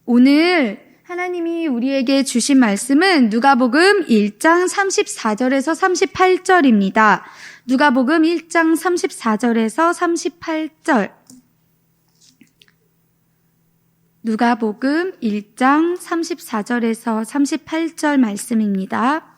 오늘 하나님이 우리에게 주신 말씀은 누가복음 1장 34절에서 38절입니다. 누가복음 1장 34절에서 38절. 누가복음 1장 34절에서 38절 말씀입니다.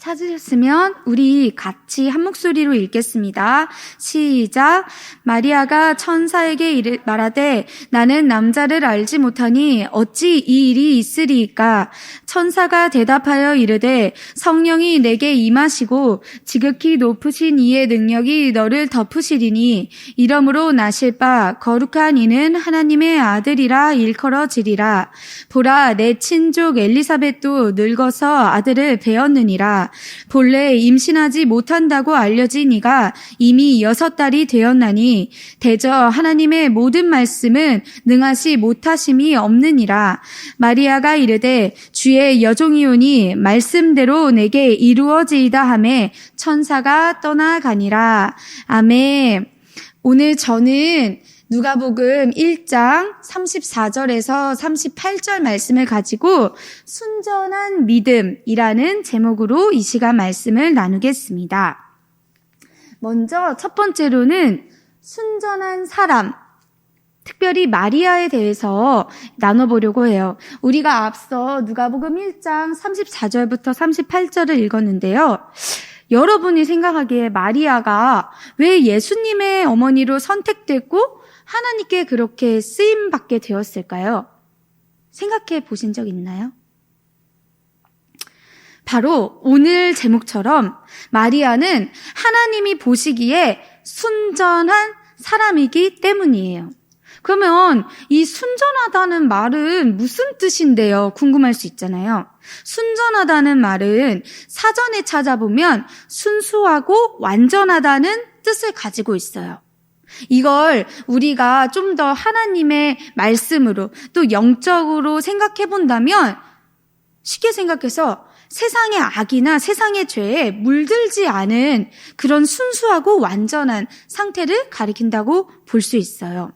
찾으셨으면 우리 같이 한 목소리로 읽겠습니다. 시작. 마리아가 천사에게 말하되 나는 남자를 알지 못하니 어찌 이 일이 있으리이까. 천사가 대답하여 이르되 성령이 내게 임하시고 지극히 높으신 이의 능력이 너를 덮으시리니 이러므로 나실 바 거룩한 이는 하나님의 아들이라 일컬어지리라. 보라 내 친족 엘리사벳도 늙어서 아들을 배었느니라. 본래 임신하지 못한다고 알려진 이가 이미 6달이 되었나니 대저 하나님의 모든 말씀은 능하시 못하심이 없느니라. 마리아가 이르되 주의 여종이오니 말씀대로 내게 이루어지이다 하매 천사가 떠나가니라. 아멘. 오늘 저는 누가복음 1장 34절에서 38절 말씀을 가지고 순전한 믿음이라는 제목으로 이 시간 말씀을 나누겠습니다. 먼저 첫 번째로는 순전한 사람, 특별히 마리아에 대해서 나눠보려고 해요. 우리가 앞서 누가복음 1장 34절부터 38절을 읽었는데요. 여러분이 생각하기에 마리아가 왜 예수님의 어머니로 선택됐고 하나님께 그렇게 쓰임받게 되었을까요? 생각해 보신 적 있나요? 바로 오늘 제목처럼 마리아는 하나님이 보시기에 순전한 사람이기 때문이에요. 그러면 이 순전하다는 말은 무슨 뜻인데요? 궁금할 수 있잖아요. 순전하다는 말은 사전에 찾아보면 순수하고 완전하다는 뜻을 가지고 있어요. 이걸 우리가 좀 더 하나님의 말씀으로 또 영적으로 생각해 본다면 쉽게 생각해서 세상의 악이나 세상의 죄에 물들지 않은 그런 순수하고 완전한 상태를 가리킨다고 볼 수 있어요.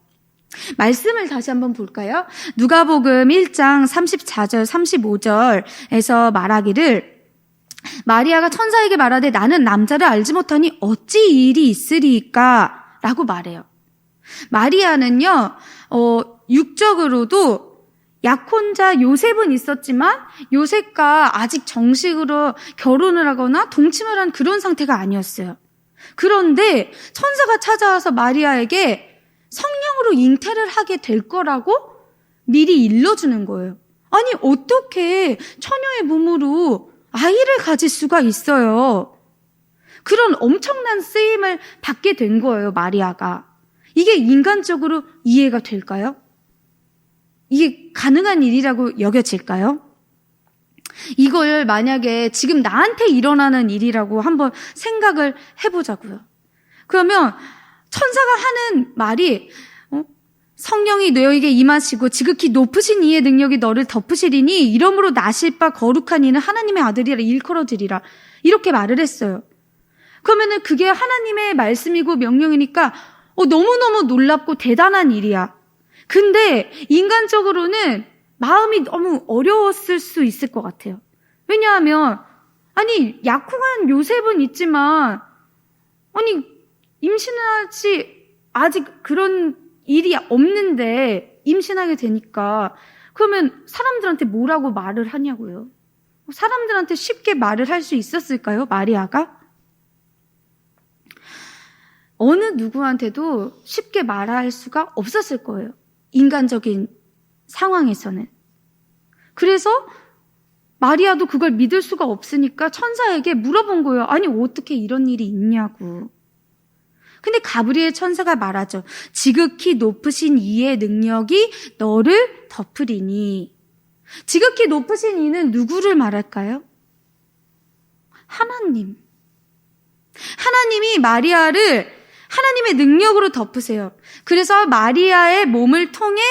말씀을 다시 한번 볼까요? 누가복음 1장 34절 35절에서 말하기를 마리아가 천사에게 말하되 나는 남자를 알지 못하니 어찌 이 일이 있으리이까 라고 말해요. 마리아는요 육적으로도 약혼자 요셉은 있었지만 요셉과 아직 정식으로 결혼을 하거나 동침을 한 그런 상태가 아니었어요. 그런데 천사가 찾아와서 마리아에게 성령으로 잉태를 하게 될 거라고 미리 일러주는 거예요. 아니 어떻게 처녀의 몸으로 아이를 가질 수가 있어요. 그런 엄청난 쓰임을 받게 된 거예요, 마리아가. 이게 인간적으로 이해가 될까요? 이게 가능한 일이라고 여겨질까요? 이걸 만약에 지금 나한테 일어나는 일이라고 한번 생각을 해보자고요. 그러면 천사가 하는 말이 성령이 너에게 임하시고 지극히 높으신 이의 능력이 너를 덮으시리니 이러므로 나실 바 거룩한 이는 하나님의 아들이라 일컬어지리라. 이렇게 말을 했어요. 그러면은 그게 하나님의 말씀이고 명령이니까 너무너무 놀랍고 대단한 일이야. 근데 인간적으로는 마음이 너무 어려웠을 수 있을 것 같아요. 왜냐하면 아니 약혼한 요셉은 있지만 아니 임신하지 아직 그런 일이 없는데 임신하게 되니까 그러면 사람들한테 뭐라고 말을 하냐고요. 사람들한테 쉽게 말을 할 수 있었을까요? 마리아가? 어느 누구한테도 쉽게 말할 수가 없었을 거예요. 인간적인 상황에서는. 그래서 마리아도 그걸 믿을 수가 없으니까 천사에게 물어본 거예요. 아니 어떻게 이런 일이 있냐고. 근데 가브리엘 천사가 말하죠. 지극히 높으신 이의 능력이 너를 덮으리니. 지극히 높으신 이는 누구를 말할까요? 하나님. 하나님이 마리아를 하나님의 능력으로 덮으세요. 그래서 마리아의 몸을 통해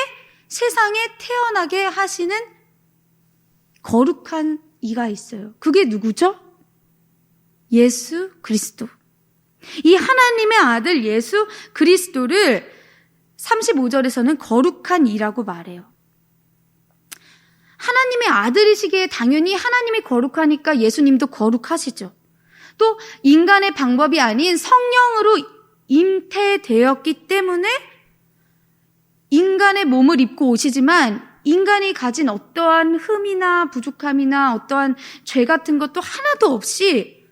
세상에 태어나게 하시는 거룩한 이가 있어요. 그게 누구죠? 예수 그리스도. 이 하나님의 아들 예수 그리스도를 35절에서는 거룩한 이라고 말해요. 하나님의 아들이시기에 당연히 하나님이 거룩하니까 예수님도 거룩하시죠. 또 인간의 방법이 아닌 성령으로 잉태되었기 때문에 인간의 몸을 입고 오시지만 인간이 가진 어떠한 흠이나 부족함이나 어떠한 죄 같은 것도 하나도 없이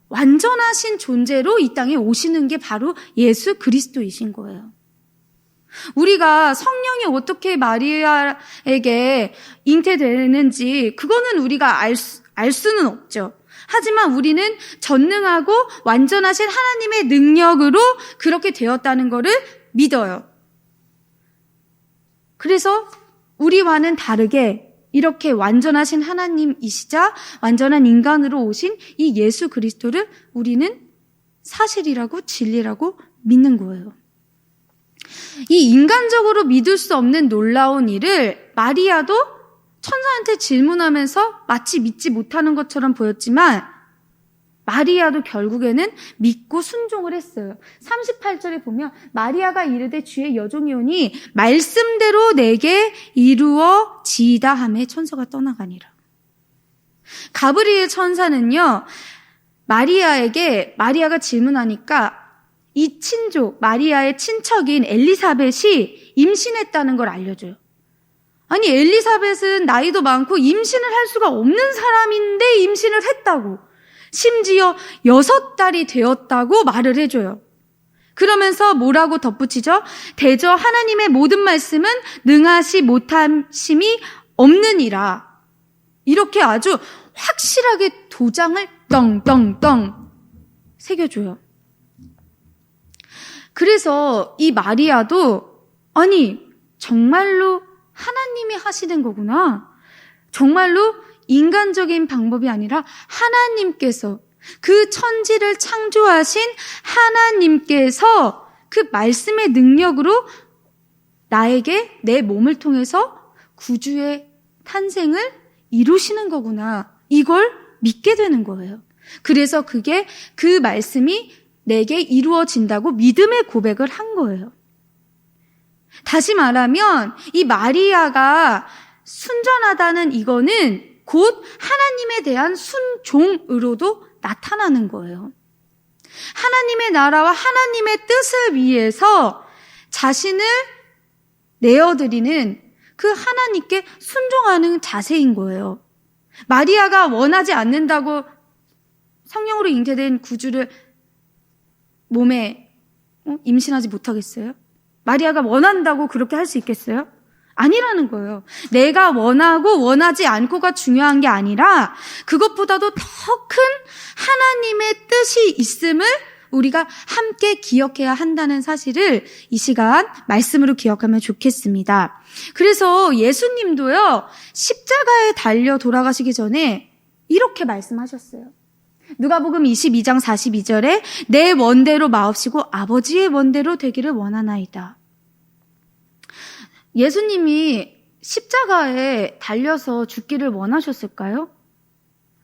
완전하신 존재로 이 땅에 오시는 게 바로 예수 그리스도이신 거예요. 우리가 성령이 어떻게 마리아에게 잉태되는지 그거는 우리가 알 수는 없죠. 하지만 우리는 전능하고 완전하신 하나님의 능력으로 그렇게 되었다는 것을 믿어요. 그래서 우리와는 다르게 이렇게 완전하신 하나님이시자 완전한 인간으로 오신 이 예수 그리스도를 우리는 사실이라고 진리라고 믿는 거예요. 이 인간적으로 믿을 수 없는 놀라운 일을 마리아도 천사한테 질문하면서 마치 믿지 못하는 것처럼 보였지만 마리아도 결국에는 믿고 순종을 했어요. 38절에 보면 마리아가 이르되 주의 여종이 오니 말씀대로 내게 이루어지이다 하매 천사가 떠나가니라. 가브리엘 천사는요, 마리아가 질문하니까 이 친족, 마리아의 친척인 엘리사벳이 임신했다는 걸 알려줘요. 아니, 엘리사벳은 나이도 많고 임신을 할 수가 없는 사람인데 임신을 했다고. 심지어 6달이 되었다고 말을 해줘요. 그러면서 뭐라고 덧붙이죠? 대저 하나님의 모든 말씀은 능하시 못함심이 없느니라. 이렇게 아주 확실하게 도장을 떵떵떵 새겨줘요. 그래서 이 마리아도 아니 정말로 하나님이 하시는 거구나. 정말로 인간적인 방법이 아니라 하나님께서 그 천지를 창조하신 하나님께서 그 말씀의 능력으로 나에게 내 몸을 통해서 구주의 탄생을 이루시는 거구나. 이걸 믿게 되는 거예요. 그래서 그게 그 말씀이 내게 이루어진다고 믿음의 고백을 한 거예요. 다시 말하면 이 마리아가 순전하다는 이거는 곧 하나님에 대한 순종으로도 나타나는 거예요. 하나님의 나라와 하나님의 뜻을 위해서 자신을 내어드리는 그 하나님께 순종하는 자세인 거예요. 마리아가 원하지 않는다고 성령으로 잉태된 구주를 몸에 임신하지 못하겠어요? 마리아가 원한다고 그렇게 할 수 있겠어요? 아니라는 거예요. 내가 원하고 원하지 않고가 중요한 게 아니라 그것보다도 더 큰 하나님의 뜻이 있음을 우리가 함께 기억해야 한다는 사실을 이 시간 말씀으로 기억하면 좋겠습니다. 그래서 예수님도요, 십자가에 달려 돌아가시기 전에 이렇게 말씀하셨어요. 누가복음 22장 42절에 내 원대로 마옵시고 아버지의 원대로 되기를 원하나이다. 예수님이 십자가에 달려서 죽기를 원하셨을까요?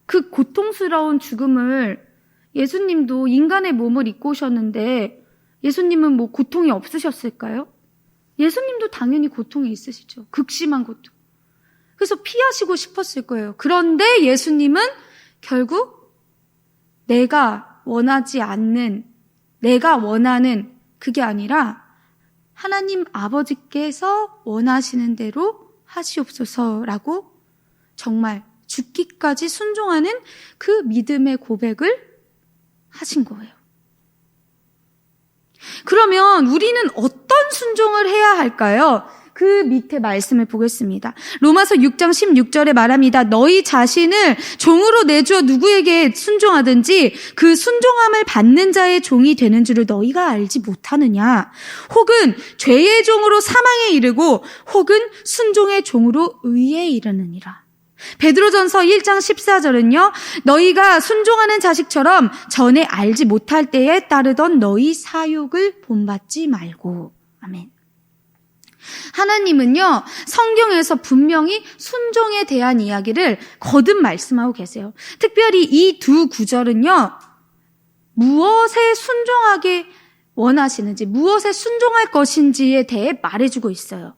그 고통스러운 죽음을 예수님도 인간의 몸을 입고 오셨는데 예수님은 뭐 고통이 없으셨을까요? 예수님도 당연히 고통이 있으시죠. 극심한 고통. 그래서 피하시고 싶었을 거예요. 그런데 예수님은 결국 내가 원하지 않는, 내가 원하는 그게 아니라 하나님 아버지께서 원하시는 대로 하시옵소서라고 정말 죽기까지 순종하는 그 믿음의 고백을 하신 거예요. 그러면 우리는 어떤 순종을 해야 할까요? 그 밑에 말씀을 보겠습니다. 로마서 6장 16절에 말합니다. 너희 자신을 종으로 내주어 누구에게 순종하든지 그 순종함을 받는 자의 종이 되는 줄을 너희가 알지 못하느냐? 혹은 죄의 종으로 사망에 이르고 혹은 순종의 종으로 의에 이르느니라. 베드로전서 1장 14절은요. 너희가 순종하는 자식처럼 전에 알지 못할 때에 따르던 너희 사욕을 본받지 말고. 아멘. 하나님은요, 성경에서 분명히 순종에 대한 이야기를 거듭 말씀하고 계세요. 특별히 이 두 구절은요, 무엇에 순종하게 원하시는지, 무엇에 순종할 것인지에 대해 말해주고 있어요.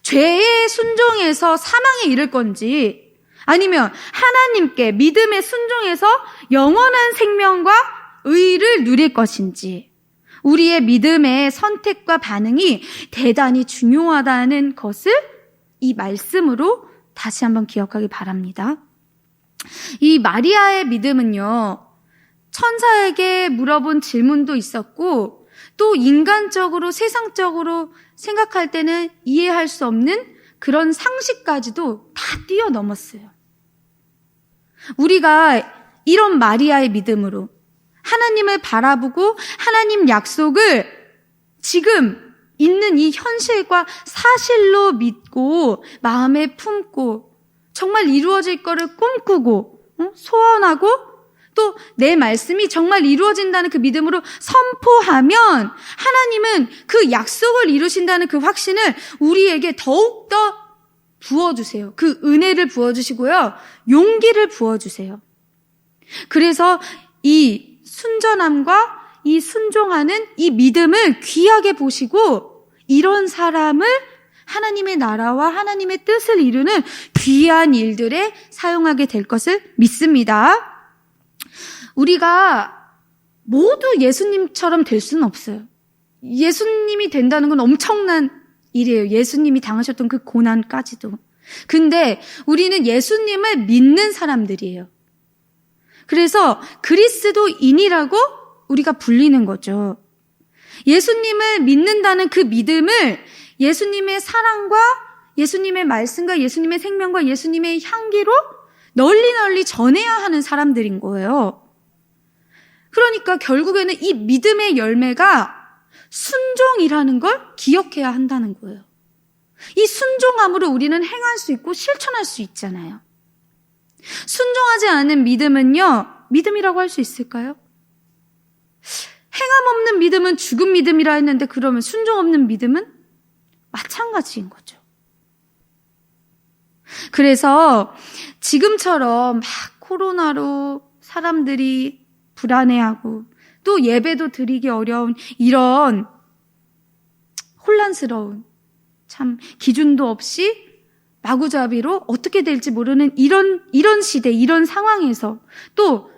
죄에 순종해서 사망에 이를 건지, 아니면 하나님께 믿음에 순종해서 영원한 생명과 의를 누릴 것인지, 우리의 믿음의 선택과 반응이 대단히 중요하다는 것을 이 말씀으로 다시 한번 기억하기 바랍니다. 이 마리아의 믿음은요, 천사에게 물어본 질문도 있었고, 또 인간적으로, 세상적으로 생각할 때는 이해할 수 없는 그런 상식까지도 다 뛰어넘었어요. 우리가 이런 마리아의 믿음으로 하나님을 바라보고 하나님 약속을 지금 있는 이 현실과 사실로 믿고 마음에 품고 정말 이루어질 거를 꿈꾸고 소원하고 또 내 말씀이 정말 이루어진다는 그 믿음으로 선포하면 하나님은 그 약속을 이루신다는 그 확신을 우리에게 더욱더 부어주세요. 그 은혜를 부어주시고요. 용기를 부어주세요. 그래서 이 순전함과 이 순종하는 이 믿음을 귀하게 보시고 이런 사람을 하나님의 나라와 하나님의 뜻을 이루는 귀한 일들에 사용하게 될 것을 믿습니다. 우리가 모두 예수님처럼 될 수는 없어요. 예수님이 된다는 건 엄청난 일이에요. 예수님이 당하셨던 그 고난까지도. 근데 우리는 예수님을 믿는 사람들이에요. 그래서 그리스도인이라고 우리가 불리는 거죠. 예수님을 믿는다는 그 믿음을 예수님의 사랑과 예수님의 말씀과 예수님의 생명과 예수님의 향기로 널리 전해야 하는 사람들인 거예요. 그러니까 결국에는 이 믿음의 열매가 순종이라는 걸 기억해야 한다는 거예요. 이 순종함으로 우리는 행할 수 있고 실천할 수 있잖아요. 순종하지 않은 믿음은요, 믿음이라고 할 수 있을까요? 행함 없는 믿음은 죽은 믿음이라 했는데 그러면 순종 없는 믿음은 마찬가지인 거죠. 그래서 지금처럼 막 코로나로 사람들이 불안해하고 또 예배도 드리기 어려운 이런 혼란스러운 참 기준도 없이 마구잡이로 어떻게 될지 모르는 이런 시대, 이런 상황에서 또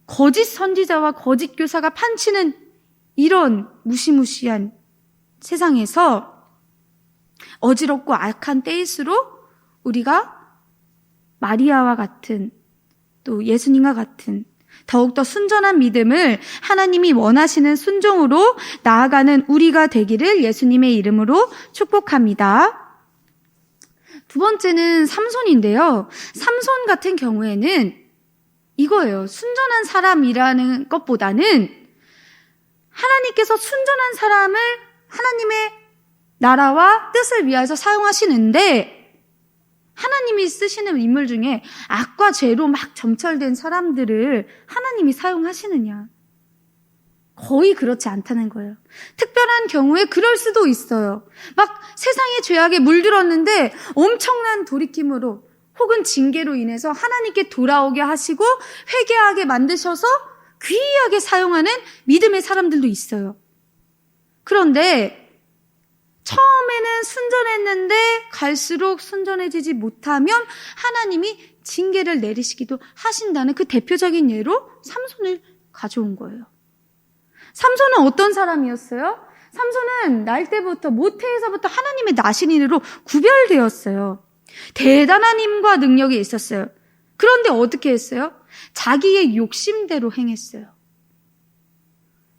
거짓 선지자와 거짓 교사가 판치는 이런 무시무시한 세상에서 어지럽고 악한 때일수록 우리가 마리아와 같은 또 예수님과 같은 더욱더 순전한 믿음을 하나님이 원하시는 순종으로 나아가는 우리가 되기를 예수님의 이름으로 축복합니다. 두 번째는 삼손인데요. 삼손 같은 경우에는 이거예요. 순전한 사람이라는 것보다는 하나님께서 순전한 사람을 하나님의 나라와 뜻을 위해서 사용하시는데 하나님이 쓰시는 인물 중에 악과 죄로 막 점철된 사람들을 하나님이 사용하시느냐? 거의 그렇지 않다는 거예요. 특별한 경우에 그럴 수도 있어요. 막 세상의 죄악에 물들었는데 엄청난 돌이킴으로 혹은 징계로 인해서 하나님께 돌아오게 하시고 회개하게 만드셔서 귀하게 사용하는 믿음의 사람들도 있어요. 그런데 처음에는 순전했는데 갈수록 순전해지지 못하면 하나님이 징계를 내리시기도 하신다는 그 대표적인 예로 삼손을 가져온 거예요. 삼손은 어떤 사람이었어요? 삼손은 날 때부터 모태에서부터 하나님의 나신인으로 구별되었어요. 대단한 힘과 능력이 있었어요. 그런데 어떻게 했어요? 자기의 욕심대로 행했어요.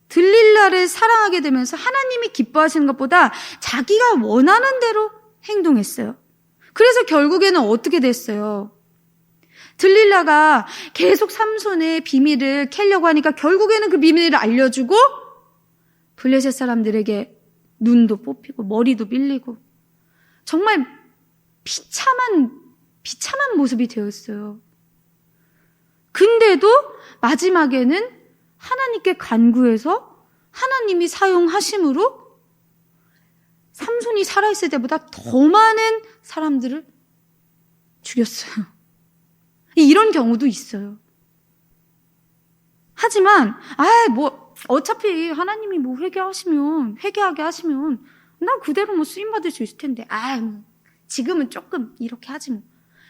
들릴라를 사랑하게 되면서 하나님이 기뻐하시는 것보다 자기가 원하는 대로 행동했어요. 그래서 결국에는 어떻게 됐어요? 들릴라가 계속 삼손의 비밀을 캐려고 하니까 결국에는 그 비밀을 알려주고 블레셋 사람들에게 눈도 뽑히고 머리도 밀리고 정말 비참한 모습이 되었어요. 근데도 마지막에는 하나님께 간구해서 하나님이 사용하심으로 삼손이 살아있을 때보다 더 많은 사람들을 죽였어요. 이런 경우도 있어요. 하지만 어차피 하나님이 회개하게 하시면 나 그대로 쓰임받을 수 있을 텐데 지금은 조금 이렇게 하지 뭐.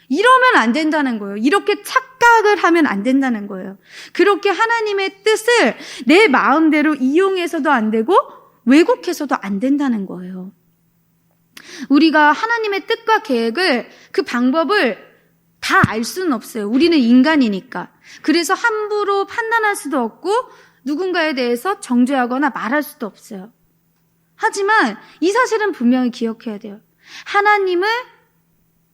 이러면 안 된다는 거예요. 이렇게 착각을 하면 안 된다는 거예요. 그렇게 하나님의 뜻을 내 마음대로 이용해서도 안 되고 왜곡해서도 안 된다는 거예요. 우리가 하나님의 뜻과 계획을, 그 방법을 다 알 수는 없어요. 우리는 인간이니까. 그래서 함부로 판단할 수도 없고 누군가에 대해서 정죄하거나 말할 수도 없어요. 하지만 이 사실은 분명히 기억해야 돼요. 하나님을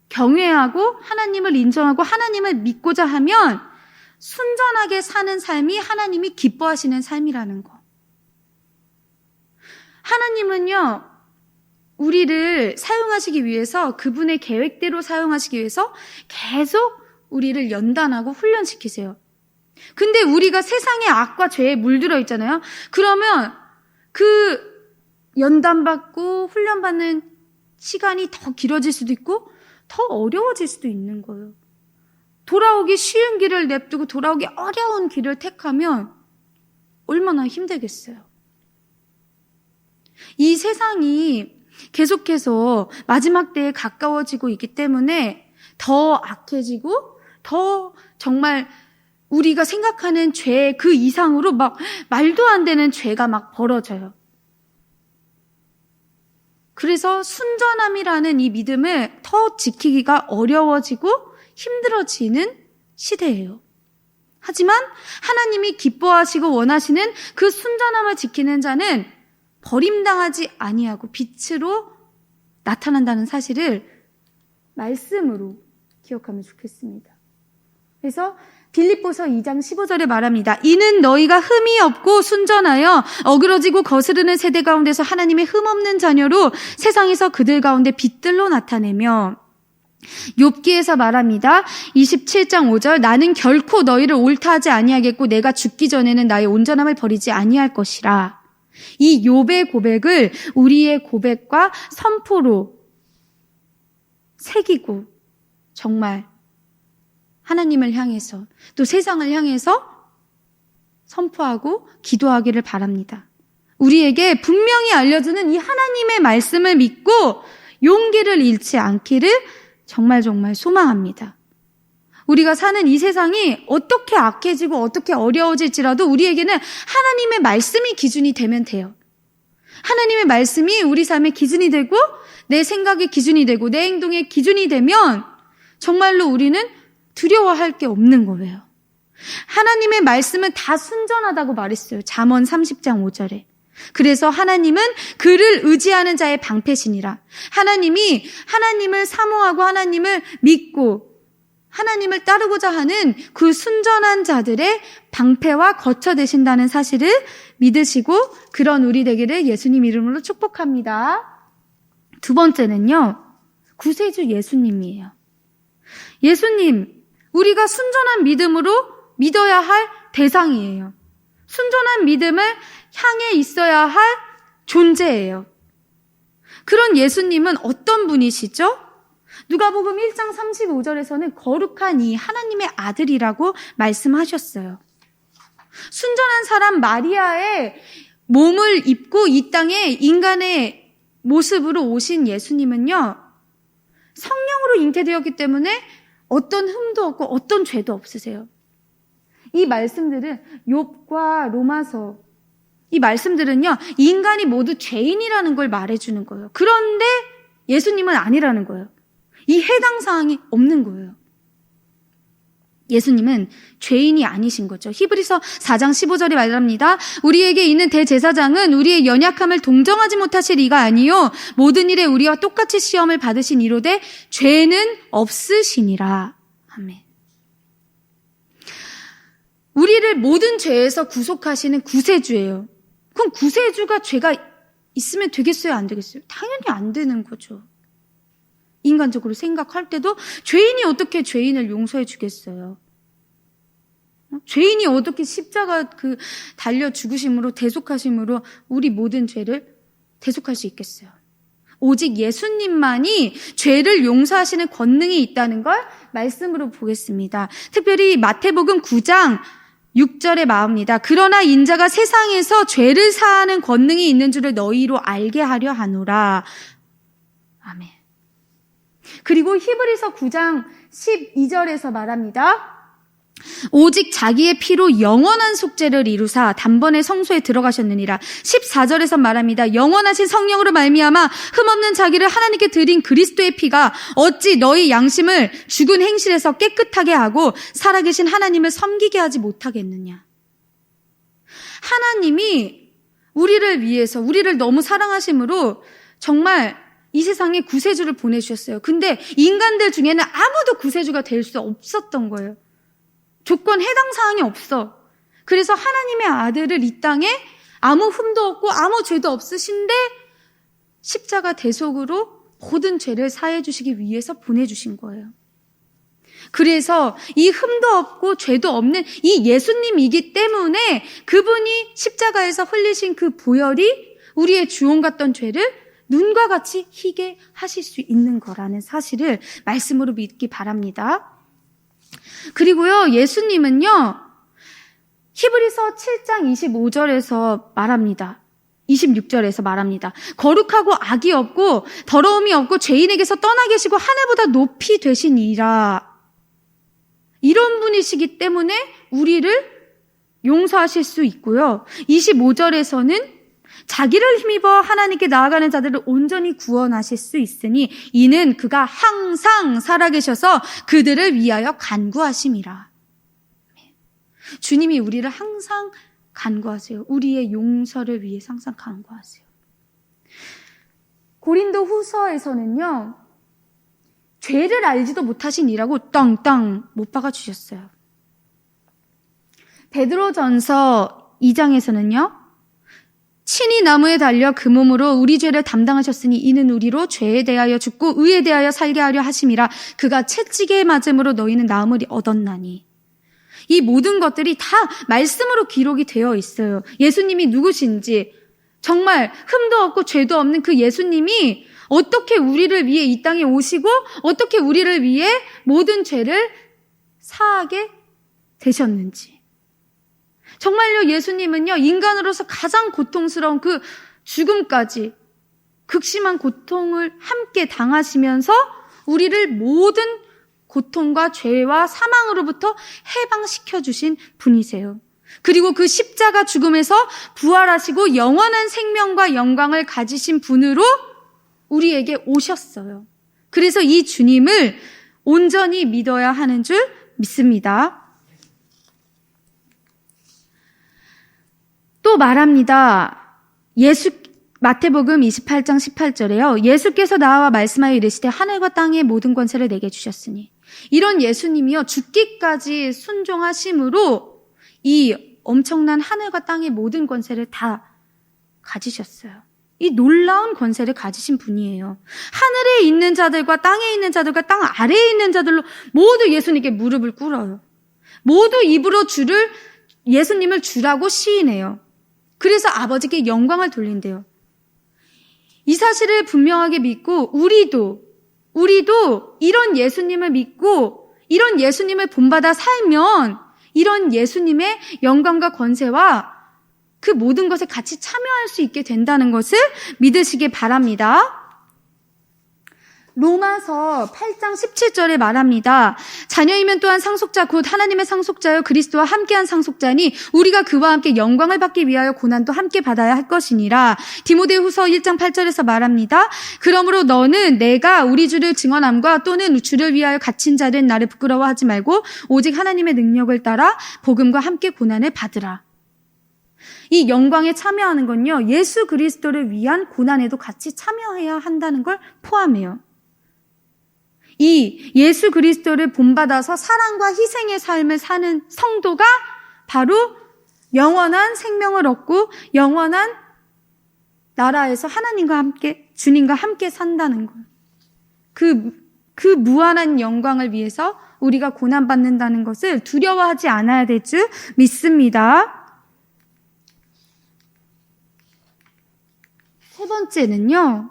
경외하고 하나님을 인정하고 하나님을 믿고자 하면 순전하게 사는 삶이 하나님이 기뻐하시는 삶이라는 거. 하나님은요, 우리를 사용하시기 위해서, 그분의 계획대로 사용하시기 위해서 계속 우리를 연단하고 훈련시키세요. 근데 우리가 세상의 악과 죄에 물들어 있잖아요. 그러면 그 연단받고 훈련받는 시간이 더 길어질 수도 있고 더 어려워질 수도 있는 거예요. 돌아오기 쉬운 길을 냅두고 돌아오기 어려운 길을 택하면 얼마나 힘들겠어요. 이 세상이 계속해서 마지막 때에 가까워지고 있기 때문에 더 악해지고 더 정말 우리가 생각하는 죄 그 이상으로 말도 안 되는 죄가 벌어져요. 그래서 순전함이라는 이 믿음을 더 지키기가 어려워지고 힘들어지는 시대예요. 하지만 하나님이 기뻐하시고 원하시는 그 순전함을 지키는 자는 버림당하지 아니하고 빛으로 나타난다는 사실을 말씀으로 기억하면 좋겠습니다. 그래서 빌립보서 2장 15절에 말합니다. 이는 너희가 흠이 없고 순전하여 어그러지고 거스르는 세대 가운데서 하나님의 흠없는 자녀로 세상에서 그들 가운데 빛들로 나타내며, 욥기에서 말합니다. 27장 5절 나는 결코 너희를 옳다 하지 아니하겠고 내가 죽기 전에는 나의 온전함을 버리지 아니할 것이라. 이 욥의 고백을 우리의 고백과 선포로 새기고 정말 하나님을 향해서 또 세상을 향해서 선포하고 기도하기를 바랍니다. 우리에게 분명히 알려주는 이 하나님의 말씀을 믿고 용기를 잃지 않기를 정말 소망합니다. 우리가 사는 이 세상이 어떻게 악해지고 어떻게 어려워질지라도 우리에게는 하나님의 말씀이 기준이 되면 돼요. 하나님의 말씀이 우리 삶의 기준이 되고 내 생각의 기준이 되고 내 행동의 기준이 되면 정말로 우리는 두려워할 게 없는 거예요. 하나님의 말씀은 다 순전하다고 말했어요. 잠언 30장 5절에. 그래서 하나님은 그를 의지하는 자의 방패시니라. 하나님이 하나님을 사모하고 하나님을 믿고 하나님을 따르고자 하는 그 순전한 자들의 방패와 거처 되신다는 사실을 믿으시고 그런 우리 되기를 예수님 이름으로 축복합니다. 두 번째는요, 구세주 예수님이에요. 예수님, 우리가 순전한 믿음으로 믿어야 할 대상이에요. 순전한 믿음을 향해 있어야 할 존재예요. 그런 예수님은 어떤 분이시죠? 누가복음 1장 35절에서는 거룩한 이 하나님의 아들이라고 말씀하셨어요. 순전한 사람 마리아의 몸을 입고 이 땅에 인간의 모습으로 오신 예수님은요, 성령으로 잉태되었기 때문에 어떤 흠도 없고 어떤 죄도 없으세요. 이 말씀들은 욥과 로마서, 이 말씀들은요, 인간이 모두 죄인이라는 걸 말해주는 거예요. 그런데 예수님은 아니라는 거예요. 이 해당 사항이 없는 거예요. 예수님은 죄인이 아니신 거죠. 히브리서 4장 15절에 말합니다. 우리에게 있는 대제사장은 우리의 연약함을 동정하지 못하실 이가 아니요 모든 일에 우리와 똑같이 시험을 받으신 이로되 죄는 없으시니라. 아멘. 우리를 모든 죄에서 구속하시는 구세주예요. 그럼 구세주가 죄가 있으면 되겠어요? 안 되겠어요? 당연히 안 되는 거죠. 인간적으로 생각할 때도 죄인이 어떻게 죄인을 용서해 주겠어요? 죄인이 어떻게 십자가 달려 죽으심으로 대속하심으로 우리 모든 죄를 대속할 수 있겠어요? 오직 예수님만이 죄를 용서하시는 권능이 있다는 걸 말씀으로 보겠습니다. 특별히 마태복음 9장 6절의 마음입니다. 그러나 인자가 세상에서 죄를 사하는 권능이 있는 줄을 너희로 알게 하려 하노라. 아멘. 그리고 히브리서 9장 12절에서 말합니다. 오직 자기의 피로 영원한 속죄를 이루사 단번에 성소에 들어가셨느니라. 14절에서 말합니다. 영원하신 성령으로 말미암아 흠없는 자기를 하나님께 드린 그리스도의 피가 어찌 너희 양심을 죽은 행실에서 깨끗하게 하고 살아계신 하나님을 섬기게 하지 못하겠느냐. 하나님이 우리를 위해서 우리를 너무 사랑하심으로 정말 이 세상에 구세주를 보내주셨어요. 근데 인간들 중에는 아무도 구세주가 될 수 없었던 거예요. 조건 해당 사항이 없어. 그래서 하나님의 아들을 이 땅에 아무 흠도 없고 아무 죄도 없으신데 십자가 대속으로 모든 죄를 사해 주시기 위해서 보내주신 거예요. 그래서 이 흠도 없고 죄도 없는 이 예수님이기 때문에 그분이 십자가에서 흘리신 그 보혈이 우리의 주홍 같던 죄를 눈과 같이 희게 하실 수 있는 거라는 사실을 말씀으로 믿기 바랍니다. 그리고요, 예수님은요, 히브리서 7장 25절에서 말합니다. 26절에서 말합니다. 거룩하고 악이 없고 더러움이 없고 죄인에게서 떠나 계시고 하늘보다 높이 되신 이라. 이런 분이시기 때문에 우리를 용서하실 수 있고요. 25절에서는 자기를 힘입어 하나님께 나아가는 자들을 온전히 구원하실 수 있으니 이는 그가 항상 살아계셔서 그들을 위하여 간구하심이라. 주님이 우리를 항상 간구하세요. 우리의 용서를 위해 항상 간구하세요. 고린도 후서에서는요, 죄를 알지도 못하신 이라고 땅땅 못 박아주셨어요. 베드로전서 2장에서는요, 친히 나무에 달려 그 몸으로 우리 죄를 담당하셨으니 이는 우리로 죄에 대하여 죽고 의에 대하여 살게 하려 하심이라. 그가 채찍에 맞음으로 너희는 나음을 얻었나니. 이 모든 것들이 다 말씀으로 기록이 되어 있어요. 예수님이 누구신지, 정말 흠도 없고 죄도 없는 그 예수님이 어떻게 우리를 위해 이 땅에 오시고 어떻게 우리를 위해 모든 죄를 사하게 되셨는지. 정말요, 예수님은요, 인간으로서 가장 고통스러운 그 죽음까지 극심한 고통을 함께 당하시면서 우리를 모든 고통과 죄와 사망으로부터 해방시켜 주신 분이세요. 그리고 그 십자가 죽음에서 부활하시고 영원한 생명과 영광을 가지신 분으로 우리에게 오셨어요. 그래서 이 주님을 온전히 믿어야 하는 줄 믿습니다. 또 말합니다. 마태복음 28장 18절에요. 예수께서 나와 말씀하여 이르시되 하늘과 땅의 모든 권세를 내게 주셨으니. 이런 예수님이요, 죽기까지 순종하심으로 이 엄청난 하늘과 땅의 모든 권세를 다 가지셨어요. 이 놀라운 권세를 가지신 분이에요. 하늘에 있는 자들과 땅에 있는 자들과 땅 아래에 있는 자들로 모두 예수님께 무릎을 꿇어요. 모두 입으로 예수님을 주라고 시인해요. 그래서 아버지께 영광을 돌린대요. 이 사실을 분명하게 믿고 우리도 이런 예수님을 믿고 이런 예수님을 본받아 살면 이런 예수님의 영광과 권세와 그 모든 것에 같이 참여할 수 있게 된다는 것을 믿으시기 바랍니다. 로마서 8장 17절에 말합니다. 자녀이면 또한 상속자 곧 하나님의 상속자여 그리스도와 함께한 상속자니 우리가 그와 함께 영광을 받기 위하여 고난도 함께 받아야 할 것이니라. 디모데후서 1장 8절에서 말합니다. 그러므로 너는 내가 우리 주를 증언함과 또는 주를 위하여 갇힌 자된 나를 부끄러워하지 말고 오직 하나님의 능력을 따라 복음과 함께 고난을 받으라. 이 영광에 참여하는 건요, 예수 그리스도를 위한 고난에도 같이 참여해야 한다는 걸 포함해요. 이 예수 그리스도를 본받아서 사랑과 희생의 삶을 사는 성도가 바로 영원한 생명을 얻고 영원한 나라에서 하나님과 함께, 주님과 함께 산다는 거예요. 그 무한한 영광을 위해서 우리가 고난받는다는 것을 두려워하지 않아야 될 줄 믿습니다. 세 번째는요,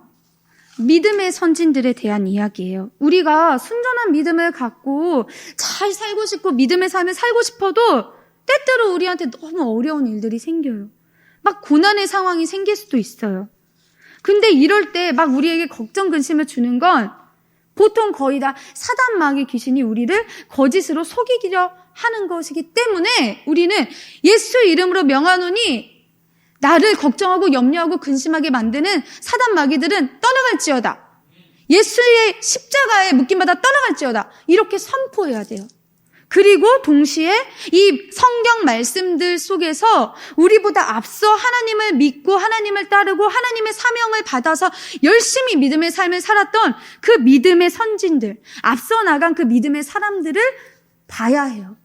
믿음의 선진들에 대한 이야기예요. 우리가 순전한 믿음을 갖고 잘 살고 싶고 믿음의 삶을 살고 싶어도 때때로 우리한테 너무 어려운 일들이 생겨요. 막 고난의 상황이 생길 수도 있어요. 근데 이럴 때 막 우리에게 걱정, 근심을 주는 건 보통 거의 다 사단 마귀 귀신이 우리를 거짓으로 속이려 하는 것이기 때문에 우리는 예수 이름으로 명하노니 나를 걱정하고 염려하고 근심하게 만드는 사단 마귀들은 떠나갈지어다. 예수의 십자가에 묶임받아 떠나갈지어다. 이렇게 선포해야 돼요. 그리고 동시에 이 성경 말씀들 속에서 우리보다 앞서 하나님을 믿고 하나님을 따르고 하나님의 사명을 받아서 열심히 믿음의 삶을 살았던 그 믿음의 선진들, 앞서 나간 그 믿음의 사람들을 봐야 해요.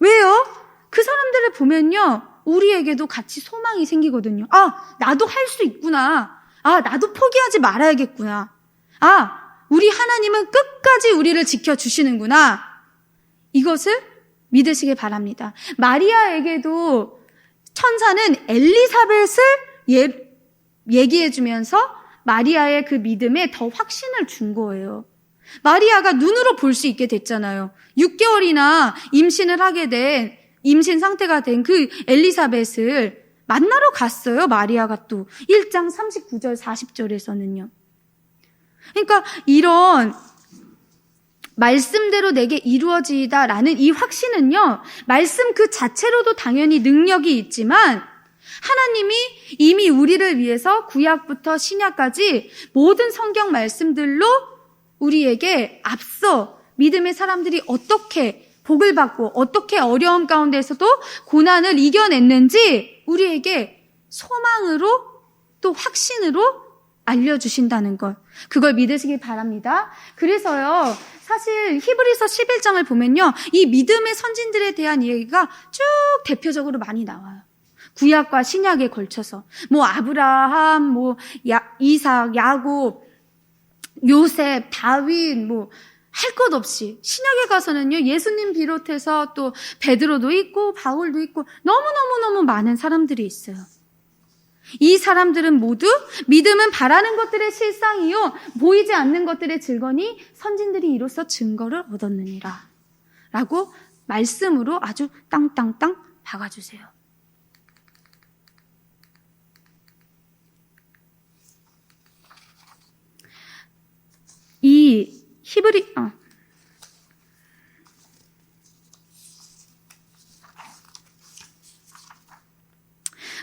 왜요? 그 사람들을 보면요, 우리에게도 같이 소망이 생기거든요. 아, 나도 할 수 있구나. 아, 나도 포기하지 말아야겠구나. 아, 우리 하나님은 끝까지 우리를 지켜주시는구나. 이것을 믿으시길 바랍니다. 마리아에게도 천사는 엘리사벳을 얘기해주면서 마리아의 그 믿음에 더 확신을 준 거예요. 마리아가 눈으로 볼 수 있게 됐잖아요. 6개월이나 임신을 하게 된, 임신 상태가 된 그 엘리사벳을 만나러 갔어요. 마리아가 또 1장 39절 40절에서는요. 그러니까 이런 말씀대로 내게 이루어지다라는 이 확신은요, 말씀 그 자체로도 당연히 능력이 있지만 하나님이 이미 우리를 위해서 구약부터 신약까지 모든 성경 말씀들로 우리에게 앞서 믿음의 사람들이 어떻게 복을 받고 어떻게 어려움 가운데서도 고난을 이겨냈는지 우리에게 소망으로 또 확신으로 알려주신다는 것, 그걸 믿으시기 바랍니다. 그래서요, 사실 히브리서 11장을 보면요, 이 믿음의 선진들에 대한 이야기가 쭉 대표적으로 많이 나와요. 구약과 신약에 걸쳐서 뭐 아브라함, 뭐 이삭, 야곱, 요셉, 다윗, 뭐 할 것 없이 신약에 가서는요, 예수님 비롯해서 또 베드로도 있고 바울도 있고 너무너무너무 많은 사람들이 있어요. 이 사람들은 모두 믿음은 바라는 것들의 실상이요 보이지 않는 것들의 증거니 선진들이 이로써 증거를 얻었느니라 라고 말씀으로 아주 땅땅땅 박아주세요. 이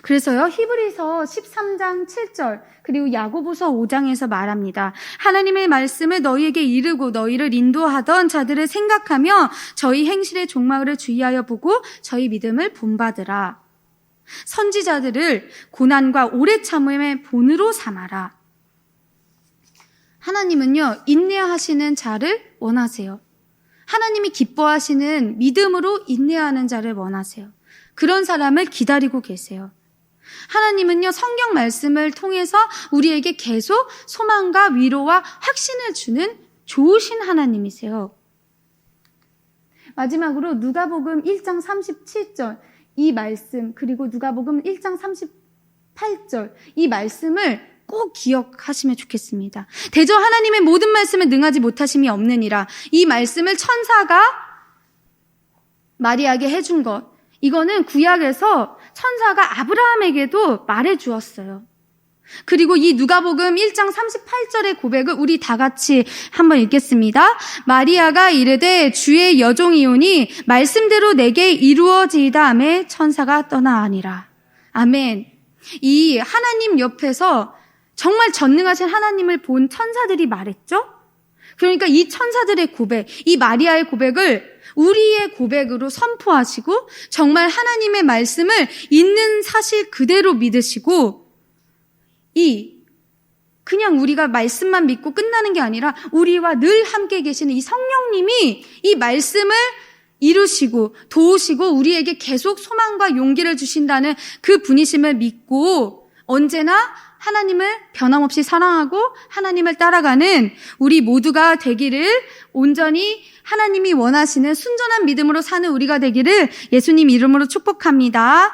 그래서요, 히브리서 13장 7절 그리고 야고보서 5장에서 말합니다. 하나님의 말씀을 너희에게 이르고 너희를 인도하던 자들을 생각하며 저희 행실의 종말을 주의하여 보고 저희 믿음을 본받으라. 선지자들을 고난과 오래 참음의 본으로 삼아라. 하나님은요, 인내하시는 자를 원하세요. 하나님이 기뻐하시는 믿음으로 인내하는 자를 원하세요. 그런 사람을 기다리고 계세요. 하나님은요, 성경 말씀을 통해서 우리에게 계속 소망과 위로와 확신을 주는 좋으신 하나님이세요. 마지막으로 누가복음 1장 37절 이 말씀, 그리고 누가복음 1장 38절 이 말씀을 꼭 기억하시면 좋겠습니다. 대저 하나님의 모든 말씀을 능하지 못하심이 없느니라. 이 말씀을 천사가 마리아에게 해준 것, 이거는 구약에서 천사가 아브라함에게도 말해 주었어요. 그리고 이 누가복음 1장 38절의 고백을 우리 다 같이 한번 읽겠습니다. 마리아가 이르되 주의 여종이오니 말씀대로 내게 이루어지이다 하매 천사가 떠나아니라. 아멘. 이 하나님 옆에서 정말 전능하신 하나님을 본 천사들이 말했죠? 그러니까 이 천사들의 고백, 이 마리아의 고백을 우리의 고백으로 선포하시고 정말 하나님의 말씀을 있는 사실 그대로 믿으시고 그냥 우리가 말씀만 믿고 끝나는 게 아니라 우리와 늘 함께 계시는 이 성령님이 이 말씀을 이루시고 도우시고 우리에게 계속 소망과 용기를 주신다는 그 분이심을 믿고 언제나 하나님을 변함없이 사랑하고 하나님을 따라가는 우리 모두가 되기를, 온전히 하나님이 원하시는 순전한 믿음으로 사는 우리가 되기를 예수님 이름으로 축복합니다.